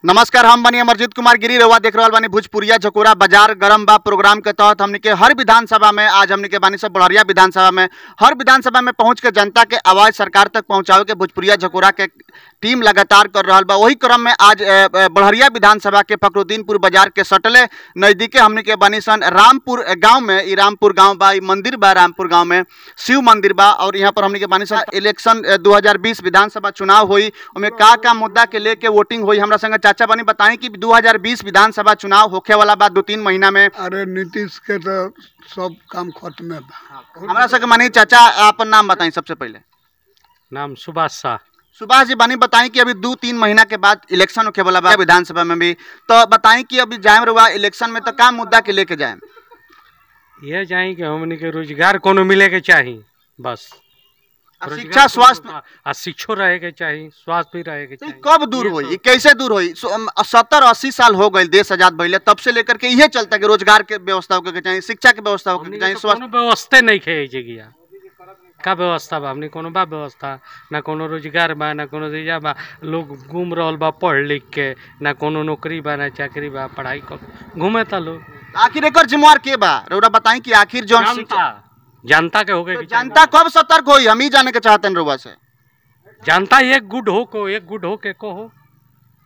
नमस्कार, हम बनी अमरजीत कुमार गिरी। रहुआ देख रहा बानी भोजपुरिया झकोरा बाजार गरम बा प्रोग्राम के तहत हमने के हर विधानसभा में आज हमने के बानी सब बढ़िया विधानसभा में हर विधानसभा में पहुंच के जनता के आवाज सरकार तक पहुंचावे के भोजपुरिया झकोरा के टीम लगातार कर रहा बा। वही क्रम में आज बढ़िया विधानसभा के फखरुद्दीनपुर बाजार के सटले नजदीके हमने के बानी सन रामपुर गाँव में। ई रामपुर गाँव बा, ई मंदिर बा रामपुर गाँव में शिव मंदिर बा। और यहाँ पर हमने के बानी सन इलेक्शन 2020 विधानसभा चुनाव हुई, उनमें का मुद्दा के लेके वोटिंग हुई। हमरा संग चाचा बनी बताएं कि 2020 विधानसभा चुनाव होखे वाला बा 2-3 महीना में। अरे नीतीश के तो सब काम खत्म बा। हमरा संग मानी चाचा अपन नाम बताएं सबसे पहले। नाम सुभाष शाह। सुभाष जी बनी बताएं कि अभी 2-3 महीना के बाद इलेक्शन होखे वाला बा विधानसभा में भी, तो बताएं कि अभी जाए रहुआ इलेक्शन में तो का मुद्दा के लेके जाए? ये जाए कि हमने के रोजगार कोनो मिले के चाहिए, बस शिक्षा स्वास्थ्य शिक्षो रहे के चाहिए, स्वास्थ्य भी रहे के चाहिए। कब दूर हुई, कैसे दूर हुई? 70-80 साल हो गए देश आजाद भइले, तब से लेकर के यही चलता कि रोजगार के व्यवस्था होके चाहिए, शिक्षा के व्यवस्था होके चाहिए, स्वास्थ्य व्यवस्था नहीं खे जगह का व्यवस्था बा। हमने कोनो बा व्यवस्था ना, कोनो रोजगार बा ना, कोनो दिया बा। लोग घूम रहल बा पढ़ लिख के, ना कोनो नौकरी बा ना चाकरी बा, पढ़ाई कर घूमे था लोग। आखिर एक जिम्मेवार के बा रउरा बताएं कि आखिर जो जनता के हो गए। तो जनता कब सतर्क हुई, हम ही जाने के चाहते हैं रउआ से। जनता एक गुड हो के को हो।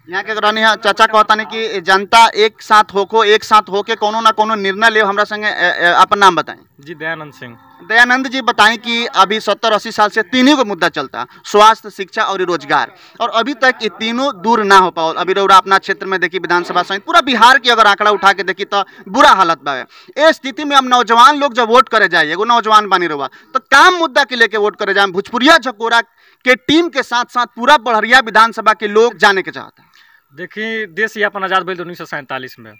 यहाँ के रानी चाचा कहता नहीं कि जनता एक साथ होके कोनो ना कोनो निर्णय ले। हमरा संगे अपन नाम बताएं। जी दयानंद सिंह। दयानंद जी बताएं कि अभी 70-80 साल से तीन ही को मुद्दा चलता, स्वास्थ्य, शिक्षा और रोजगार, और अभी तक ये तीनों दूर ना हो पाओ। अभी रउरा अपना क्षेत्र में देखी विधानसभा सहित पूरा बिहार की अगर आंकड़ा उठा के देखी तो बुरा हालत बा। इस स्थिति में हम नौजवान लोग जब वोट करे जाए, एगो नौजवान बनी रहुआ तो काम मुद्दा के लेके वोट करे जाए। भोजपुरिया झकोरा के टीम के साथ साथ पूरा बढ़िया विधानसभा के लोग जाने के चाहता। देखिए, देश ही अपन आज़ाद भइल 1947 में,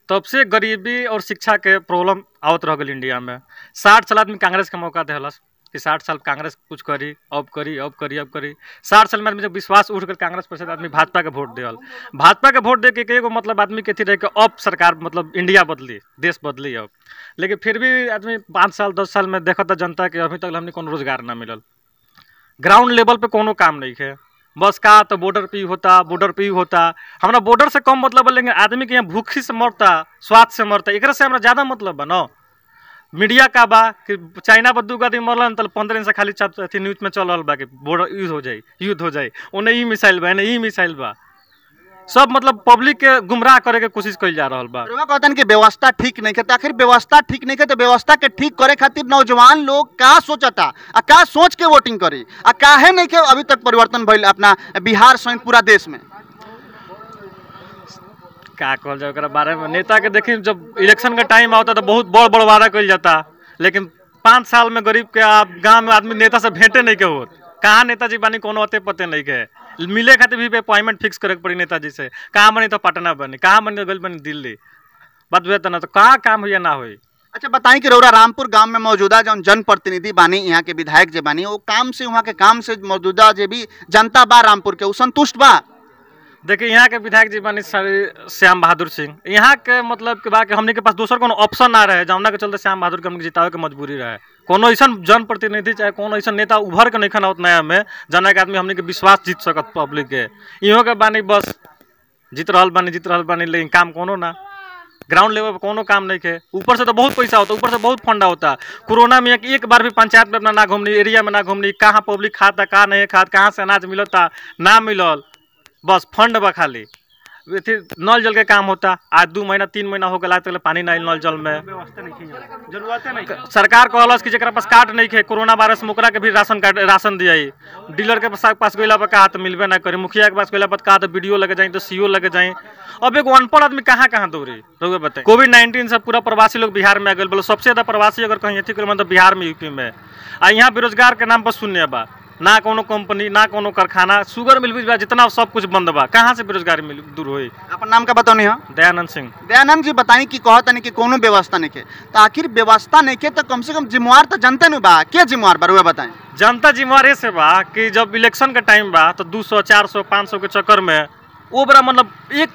तब से गरीबी और शिक्षा के प्रॉब्लम आवत रह गई इंडिया में। 60 साल आदमी कांग्रेस के मौका दिलस कि 60 साल कांग्रेस कुछ करी, अब करी। 60 साल में आदमी जब विश्वास उठ कर कांग्रेस पर आदमी भाजपा के वोट दियल। भाजपा के वोट दे के एगो मतलब आदमी के थी रहे कि अब सरकार मतलब इंडिया बदली, देश बदली अब। लेकिन फिर भी आदमी 5 साल 10 साल में देखता जनता के अभी तक हमने कोनो रोजगार ना मिलल। ग्राउंड लेवल पे कोनो काम नहीं है, बस का तो बॉर्डर पे ही होता। हमारा बॉर्डर से कम मतलब है, लेकिन आदमी के यहाँ भूखी से मरता, स्वास्थ्य से मरता, एक से हमारा ज़्यादा मतलब बा न। मीडिया का बा कि चाइना पर 2 आदमी मरल तो 15 दिन से खाली अथी न्यूज में चल रहा बा कि बॉर्डर युद्ध हो जाए, उन्हें ई मिसाइल बा, इन्हें ई मिसाइल बा। सब मतलब पब्लिक के गुमराह करे के कोशिश कइल जा रहा बा। कहतन कि व्यवस्था ठीक नहीं है, तो आखिर व्यवस्था ठीक नहीं है तो व्यवस्था के ठीक करे खातिर नौजवान लोग का सोचता आ का सोच के वोटिंग करी आ काहे नहीं के अभी तक परिवर्तन भइल अपना बिहार सहित पूरा देश में? का कहल जाए ओकरा बारे में? नेता के देखी जब इलेक्शन का टाइम आता तो बहुत बड़ वादा कइल जाता, लेकिन 5 साल में गरीब के गाँव में आदमी नेता से भेंटे नहीं के होत। कहाँ नेताजी बानी कोनो अते पते नहीं के, मिले खातिर भी अपॉइंटमेंट फिक्स करे पड़ी नेताजी से। कहाँ बनी तो पटना बनी, कहाँ बनी तो गल बनी दिल्ली, बात हुए ना तो कहाँ काम हुई ना हुई। अच्छा बताएं कि रउरा रामपुर गांव में मौजूदा जो जनप्रतिनिधि बानी, यहाँ के विधायक जे बानी, वो काम से वहाँ के काम से मौजूदा जे भी जनता बा रामपुर के, वो संतुष्ट बा? देखिए, यहाँ के विधायक जी बानी श्याम बहादुर सिंह। यहाँ के मतलब के बा कि हमने के पास दूसर कोनो ऑप्शन ना रहे, जमुना के चलते श्याम बहादुर के हमने जितावे के मजबूरी रहे। कोनो ऐसा जनप्रतिनिधि चाहे कोनो ऐसा नेता उभर के नहीं खाना होता नया में, जना के आदमी हमने के विश्वास जीत सकत पब्लिक के। इहों के बानी बस जीत रहल बानी, लेकिन काम कोनो ना, ग्राउंड लेवल पर कोनो काम नहीं है। ऊपर से तो बहुत पैसा होता, ऊपर से बहुत फंडा होता। कोरोना में एक बार भी पंचायत में अपना ना घूमनी, एरिया में ना घूमनी, कहाँ पब्लिक खाता कहाँ नहीं खात, कहाँ से अनाज मिलता ना मिलल, बस फंड बा खाली। नल जल के काम होता। आज 2 महीना 3 महीना हो गया तो पानी नहीं नल जल में, सरकार कहलस कि जरा पास कार्ड नहीं है कोरोना वायरस में ओकरा के भी राशन दिया। डीलर के पास गइला पर कहा तो मिलबे ना करी, मुखिया के पास गइला पर कहा तो बीडीओ लगे जाए तो सीओ लगे जाए। अब एक अनपढ़ आदमी कहाँ दौड़ी रहुए बताए। कोविड-19 से पूरा प्रवासी लोग बिहार में आ गए, बोलो सबसे ज्यादा प्रवासी अगर कहीं अथी कर तो बिहार में, यूपी में। आ यहाँ बेरोजगार के नाम पर शून्य बा, ना कोनो कंपनी ना कोनो कारखाना, शुगर मिल भी जितना सब कुछ बंद बा। कहाँ से बेरोजगारी दूर हुई? अपन नाम का बताओ नहीं? दयानंद सिंह। दयानंद जी बताएं कि कहता नहीं कि कोनो व्यवस्था नहीं है, तो आखिर व्यवस्था नहीं है तो कम से कम जिम्मेवार तो जनता नहीं बा, क्या जिम्मेवार बा रुआ बताएं? जनता जिम्मेवार ऐसे बा कि जब इलेक्शन का टाइम बा तो 200 400 500 के चक्कर में वो बड़ा मतलब एक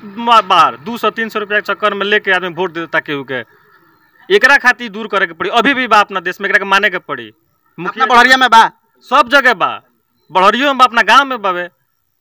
बार 200-300 रुपया के चक्कर में लेके आदमी वोट दे देता केहू के। एकरा खातिर दूर करे के पड़ी, अभी भी बा अपना देश में, एकरा के माने के पड़ी। मुखिया बढ़िया में बा, सब जगह बा, बढ़ियों में बा, अपना गाँव में बावे।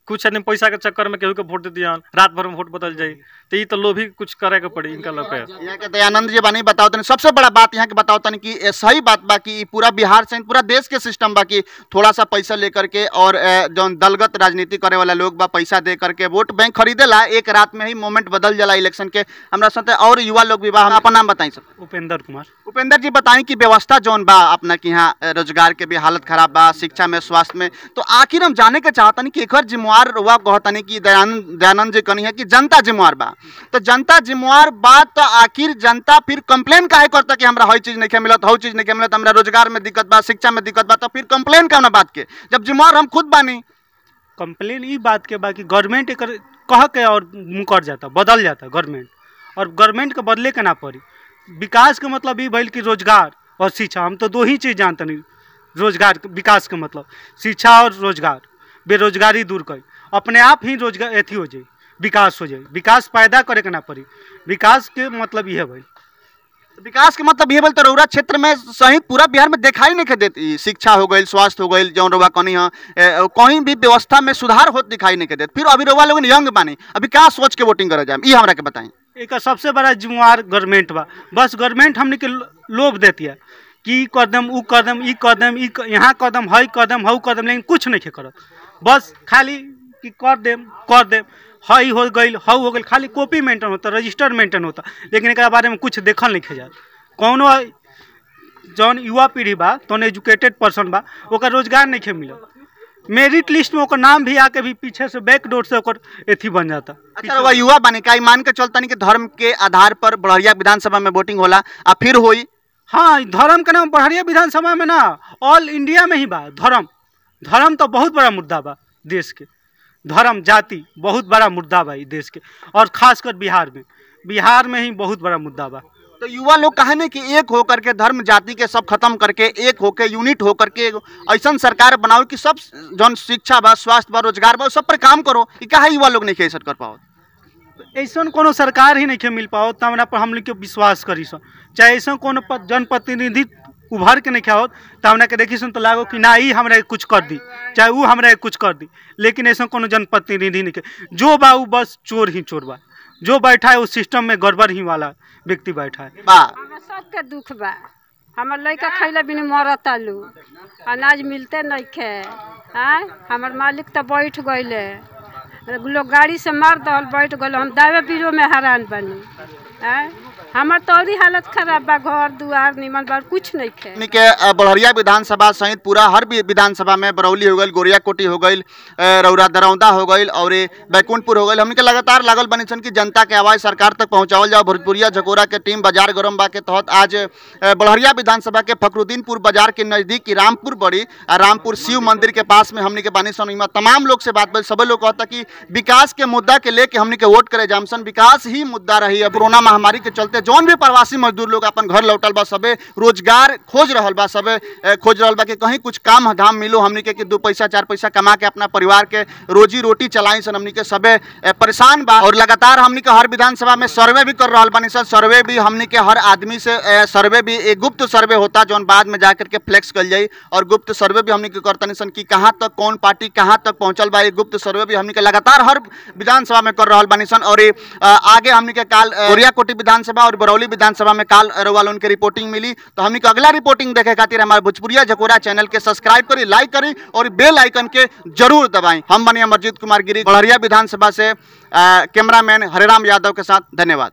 कुछ आदमी पैसा के चक्कर में केहू के वोट दे दिहन, रात भर में वोट बदल जाई, तो ये तो लोभी कुछ करे के पड़ी इनका लोग के। यहाँ के दयानंद जी बानी बताओ तनी सबसे बड़ा बात यहाँ के बताओ तनी कि सही बात बा कि पूरा बिहार से पूरा देश के सिस्टम बा कि थोड़ा सा पैसा लेकर के और जो दलगत राजनीति करे वाला लोग बा पैसा दे करके वोट बैंक खरीदेला, एक रात में ही मोमेंट बदल जाला इलेक्शन के। हमरा साथ और युवा लोग भी बा, हम अपन नाम बताई सब। उपेंद्र कुमार। उपेंद्र जी बताएं कि व्यवस्था जौन बा अपना के यहाँ रोजगार के भी हालत खराब बा, शिक्षा में, स्वास्थ्य में, तो आखिर हम जाने के चाहतनी कि एकर जिम्मेवार रुआ कहतनी कि दयानंद जी कहनी है कि जनता जिम्मेवार बा, तो जनता जिम्मेवार बा तो आखिर जनता फिर कंप्लेन काहे करता कि हमरा हई चीज नहीं मिलत, हई चीज नहीं मिलत, हमरा रोजगार में दिक्कत बा, शिक्षा में दिक्कत बा, तो फिर कंप्लेन कौन बात के जब जिम्मेवार हम खुद बानी। कंप्लेन ई बात के बाकी गवर्नमेंट एक कह के और मुकर जाता, बदल जाता गवर्नमेंट, और गवर्नमेंट के बदले के ना पड़ी। विकास के मतलब ये भइल कि रोजगार और शिक्षा, हम तो दो ही चीज़ जानते नहीं। रोजगार विकास के मतलब शिक्षा और रोजगार, बेरोजगारी दूर कर, अपने आप ही रोजगार अथी हो जाए, विकास हो जाए। विकास पैदा करे के ना पड़ी, विकास के मतलब ये भाई। विकास के मतलब ये बोलते रउरा क्षेत्र में सहित पूरा बिहार में दिखाई नहीं के देती, शिक्षा हो गई, स्वास्थ्य हो गई, जौन रउआ कहीं कहीं भी व्यवस्था में सुधार होत दिखाई नहीं के देते। फिर अभी रउआ लोग यंग बानी, अभी क्या सोच के वोटिंग करे जाए, ये हमरा के बताएं। एक सबसे बड़ा जिम्मेवार गवर्नमेंट बा, बस गवर्नमेंट हमने के लोभ देती है कि ई कर देम, ऊ कर देम, ई कर देम, यहाँ कर देम, हई कर देम, हऊ कर देम, लेकिन कुछ नहीं करत। बस खाली कि कर देम, हई हो गई, हऊ हो गई, खाली कॉपी मेंटेन होता, रजिस्टर मेंटेन होता, लेकिन एक बारे में कुछ देखल नहीं जात। कौनो जौन युवा पीढ़ी बा, तौन एजुकेटेड पर्सन बा, ओकर रोजगार नहीं मिलत। मेरिट लिस्ट में ओकर नाम भी आके भी पीछे से बैक डोर से ओकर एथी बन जाता। अच्छा वह युवा बने का मान के चलता नहीं कि धर्म के आधार पर बड़हरिया विधानसभा में वोटिंग होला आ फिर होई। हाँ, धर्म का नाम बड़हरिया विधानसभा में ना, ऑल इंडिया में ही बा। धर्म तो बहुत बड़ा मुद्दा बा देश के, धर्म जाति बहुत बड़ा मुद्दा बा देश के, और खासकर बिहार में ही बहुत बड़ा मुद्दा बा। तो युवा लोग कहे नहीं कि एक होकर के धर्म जाति के सब खत्म करके एक होके यूनिट होकर के ऐसा सरकार बनाओ कि सब जौन शिक्षा बा, स्वास्थ्य बा, रोजगार बा, सब पर काम करो। कि कहा युवा लोग नहीं कैसे कर पाओ, ऐसा कोनो सरकार ही नहीं मिल पाओ तमरा पर हम लोग के विश्वास करी सो। चाहे ऐसा कोनो जनप्रतिनिधि उभर के नहीं हो तो हमरा के देखी सुन तो लागो कि ना ही हमरा कुछ कर दी, चाहे वो हमरा कुछ कर दी, लेकिन ऐसा कोनो जनप्रतिनिधि नहीं के। जो बा वो बस चोर ही चोर बा, जो बैठा है उस सिस्टम में गड़बड़ ही वाला व्यक्ति बैठा है। सबके दुख बा, हमार लड़का खैला बिना मरता लू, अनाज मिलते नहीं खे। हमार मालिक तो बैठ गए, लोग गाड़ी से मार दल बैठ गए, हम दावे पीरो में हैरान बनी। हमार तो और हालत खराब बा, घर दुआर निमन बा, कुछ नहीं खे। के बड़हरिया विधानसभा सहित पूरा हर विधानसभा में बरौली हो गई, गोरियाकोटी हो गई, रौरा दरौदा हो गई और बैकुंठपुर हो गई, हमने के लगातार लागल बनी सन कि जनता के आवाज़ सरकार तक पहुँचावल जाओ। भोजपुरिया झकोरा के टीम बाजार गरम बा के तहत आज बड़हरिया विधानसभा के फखरुद्दीनपुर बाजार के नज़दीक रामपुर बड़ी रामपुर शिव मंदिर के पास में हमने के बानी सन। तमाम लोग से बात बल, सब लोग कहता कि विकास के मुद्दा के लेके हमने के वोट करे जामसन, विकास ही मुद्दा रही है। कोरोना महामारी के चलते जौन भी प्रवासी मजदूर लोग अपन घर लौटल बा, सबे रोजगार खोज रहल बा, सबे खोज रहल बा कि कहीं कुछ काम धाम मिलो हमनी के कि 2 पैसा 4 पैसा कमा के अपना परिवार के रोजी रोटी चलाई सन। हमनी के सबे परेशान बा और लगातार हमनी के हर विधानसभा में सर्वे भी कर रहल बानी सर। सर्वे भी हमनी के हर आदमी से सर्वे भी एक गुप्त सर्वे होता जौन बाद में जाकर के फ्लेक्स कर जाई, और गुप्त सर्वे भी हमनी के करतनी सन कि कहाँ तक कौन पार्टी कहाँ तक पहुँचल बा। एक गुप्त सर्वे भी हमनी के लगातार हर विधानसभा में कर रहल बानी सन। और आगे हमनी के काल गोरियाकोटी विधानसभा और बरौली विधानसभा में काल रउआ उनके रिपोर्टिंग मिली। तो हमनी के अगला रिपोर्टिंग देखे खातिर हमारे भोजपुरिया झकोरा चैनल के सब्सक्राइब करी, लाइक करी और बेल आइकन के जरूर दबाएं। हम बनिए अमरजीत कुमार गिरी, बड़हरिया विधानसभा से कैमरामैन हरिराम यादव के साथ। धन्यवाद।